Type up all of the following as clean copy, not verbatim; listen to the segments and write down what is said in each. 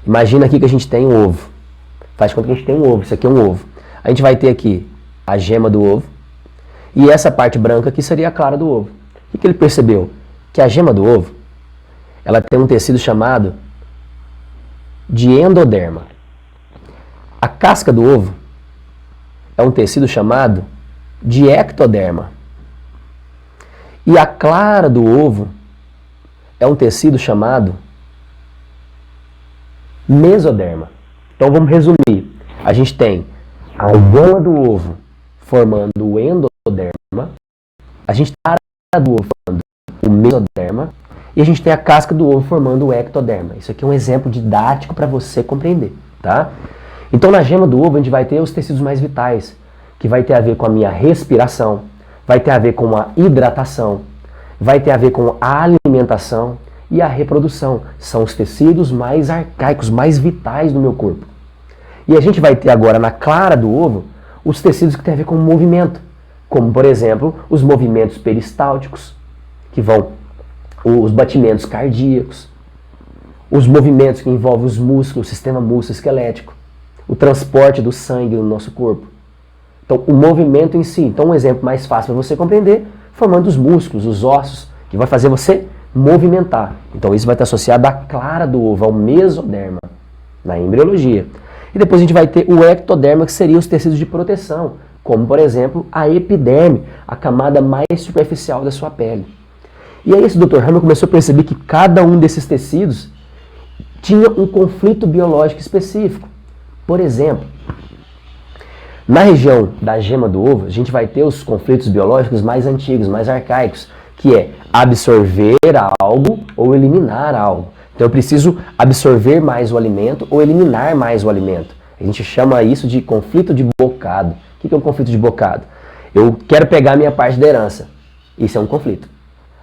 Imagina aqui que a gente tem um ovo. Faz de conta que a gente tem um ovo, isso aqui é um ovo. A gente vai ter aqui a gema do ovo, e essa parte branca aqui seria a clara do ovo. O que ele percebeu? Que a gema do ovo, ela tem um tecido chamado de endoderma. A casca do ovo é um tecido chamado de ectoderma. E a clara do ovo é um tecido chamado mesoderma. Então vamos resumir. A gente tem a gema do ovo formando o endoderma, a gente tem a clara do ovo formando o mesoderma, e a gente tem a casca do ovo formando o ectoderma. Isso aqui é um exemplo didático para você compreender, tá? Então na gema do ovo a gente vai ter os tecidos mais vitais, que vai ter a ver com a minha respiração, vai ter a ver com a hidratação, vai ter a ver com a alimentação e a reprodução. São os tecidos mais arcaicos, mais vitais do meu corpo. E a gente vai ter agora na clara do ovo os tecidos que têm a ver com o movimento, como por exemplo os movimentos peristálticos, que vão os batimentos cardíacos, os movimentos que envolvem os músculos, o sistema músculo-esquelético, o transporte do sangue no nosso corpo. Então, o movimento em si. Então, um exemplo mais fácil para você compreender, formando os músculos, os ossos, que vai fazer você movimentar. Então, isso vai estar associado à clara do ovo, ao mesoderma, na embriologia. E depois a gente vai ter o ectoderma, que seriam os tecidos de proteção, como, por exemplo, a epiderme, a camada mais superficial da sua pele. E aí esse Dr. Hammer começou a perceber que cada um desses tecidos tinha um conflito biológico específico. Por exemplo, na região da gema do ovo, a gente vai ter os conflitos biológicos mais antigos, mais arcaicos, que é absorver algo ou eliminar algo. Então eu preciso absorver mais o alimento ou eliminar mais o alimento. A gente chama isso de conflito de bocado. O que é um conflito de bocado? Eu quero pegar a minha parte da herança. Isso é um conflito.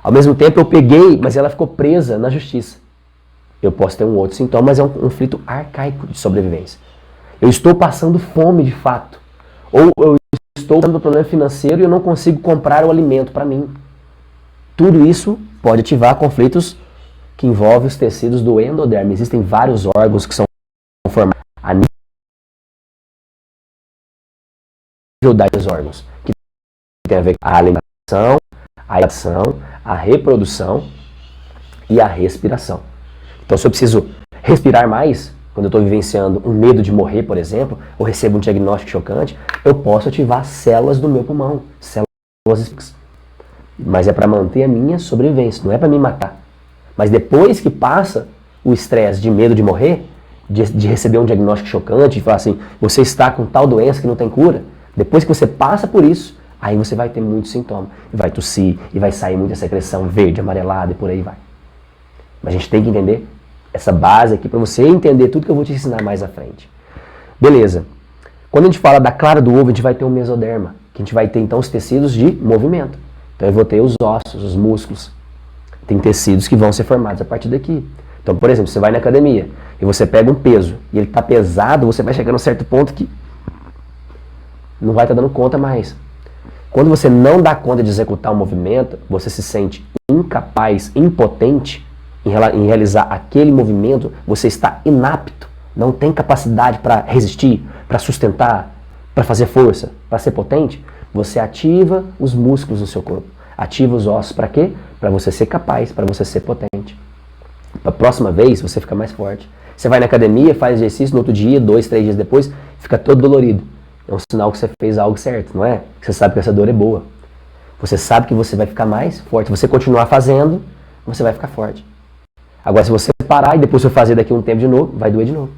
Ao mesmo tempo eu peguei, mas ela ficou presa na justiça. Eu posso ter um outro sintoma, mas é um conflito arcaico de sobrevivência. Eu estou passando fome de fato. Ou eu estou tendo um problema financeiro e eu não consigo comprar o alimento para mim. Tudo isso pode ativar conflitos que envolvem os tecidos do endoderma. Existem vários órgãos que são formados a nível dos órgãos, que tem a ver com a alimentação, a hidratação, a reprodução e a respiração. Então, se eu preciso respirar mais, quando eu estou vivenciando um medo de morrer, por exemplo, ou recebo um diagnóstico chocante, eu posso ativar células do meu pulmão, células, mas é para manter a minha sobrevivência, não é para me matar. Mas depois que passa o estresse de medo de morrer, de receber um diagnóstico chocante, de falar assim, você está com tal doença que não tem cura, depois que você passa por isso, aí você vai ter muitos sintomas. Vai tossir, e vai sair muita secreção verde, amarelada e por aí vai. Mas a gente tem que entender essa base aqui para você entender tudo que eu vou te ensinar mais à frente. Beleza. Quando a gente fala da clara do ovo, a gente vai ter o mesoderma, que a gente vai ter então os tecidos de movimento. Então eu vou ter os ossos, os músculos. Tem tecidos que vão ser formados a partir daqui. Então, por exemplo, você vai na academia e você pega um peso e ele está pesado, você vai chegar num certo ponto que não vai estar dando conta mais. Quando você não dá conta de executar um movimento, você se sente incapaz, impotente em realizar aquele movimento, você está inapto, não tem capacidade para resistir, para sustentar, para fazer força, para ser potente, você ativa os músculos do seu corpo, ativa os ossos, para quê? Para você ser capaz, para você ser potente. Para a próxima vez, você fica mais forte. Você vai na academia, faz exercício, no outro dia, 2, 3 dias depois, fica todo dolorido. É um sinal que você fez algo certo, não é? Você sabe que essa dor é boa. Você sabe que você vai ficar mais forte. Se você continuar fazendo, você vai ficar forte. Agora, se você parar e depois você fazer daqui um tempo de novo, vai doer de novo.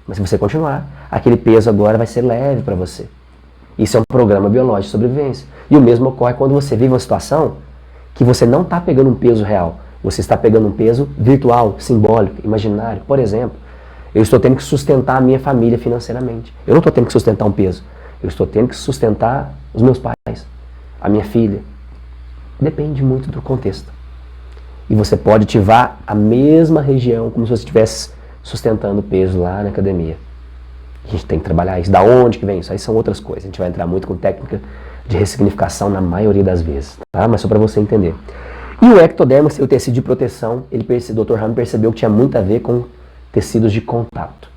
Mas se você continuar, aquele peso agora vai ser leve para você. Isso é um programa biológico de sobrevivência. E o mesmo ocorre quando você vive uma situação que você não está pegando um peso real. Você está pegando um peso virtual, simbólico, imaginário. Por exemplo, eu estou tendo que sustentar a minha família financeiramente. Eu não estou tendo que sustentar um peso. Eu estou tendo que sustentar os meus pais, a minha filha. Depende muito do contexto. E você pode ativar a mesma região como se você estivesse sustentando o peso lá na academia. A gente tem que trabalhar isso. Da onde que vem isso? Aí são outras coisas. A gente vai entrar muito com técnica de ressignificação na maioria das vezes. Tá? Mas só para você entender. E o ectoderma, o tecido de proteção, o Dr. Hammer percebeu que tinha muito a ver com tecidos de contato.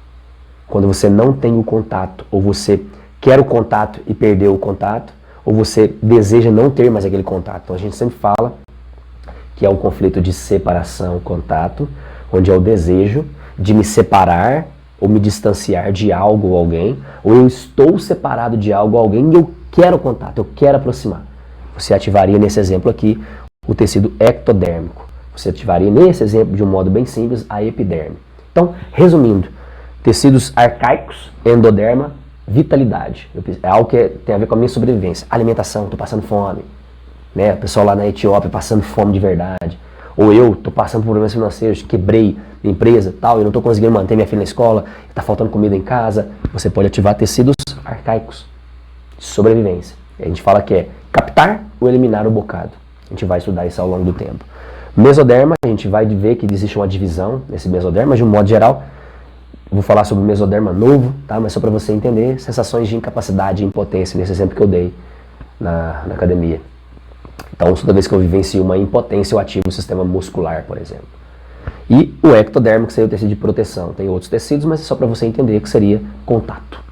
Quando você não tem o contato, ou você quer o contato e perdeu o contato, ou você deseja não ter mais aquele contato. Então a gente sempre fala que é um conflito de separação-contato, onde é o desejo de me separar ou me distanciar de algo ou alguém, ou eu estou separado de algo ou alguém e eu quero contato, eu quero aproximar. Você ativaria nesse exemplo aqui o tecido ectodérmico. Você ativaria nesse exemplo, de um modo bem simples, a epiderme. Então, resumindo, tecidos arcaicos, endoderma, vitalidade. É algo que tem a ver com a minha sobrevivência. Alimentação, estou passando fome. Né? O pessoal lá na Etiópia passando fome de verdade. Ou eu estou passando por problemas financeiros, quebrei minha empresa tal, eu não estou conseguindo manter minha filha na escola, está faltando comida em casa. Você pode ativar tecidos arcaicos de sobrevivência. E a gente fala que é captar ou eliminar o bocado. A gente vai estudar isso ao longo do tempo. Mesoderma, a gente vai ver que existe uma divisão nesse mesoderma, mas de um modo geral, vou falar sobre o mesoderma novo, tá? Mas só para você entender, sensações de incapacidade e impotência, nesse exemplo que eu dei na academia. Então, toda vez que eu vivencio uma impotência, eu ativo o sistema muscular, por exemplo. E o ectodérmico, que seria o tecido de proteção. Tem outros tecidos, mas é só para você entender que seria contato.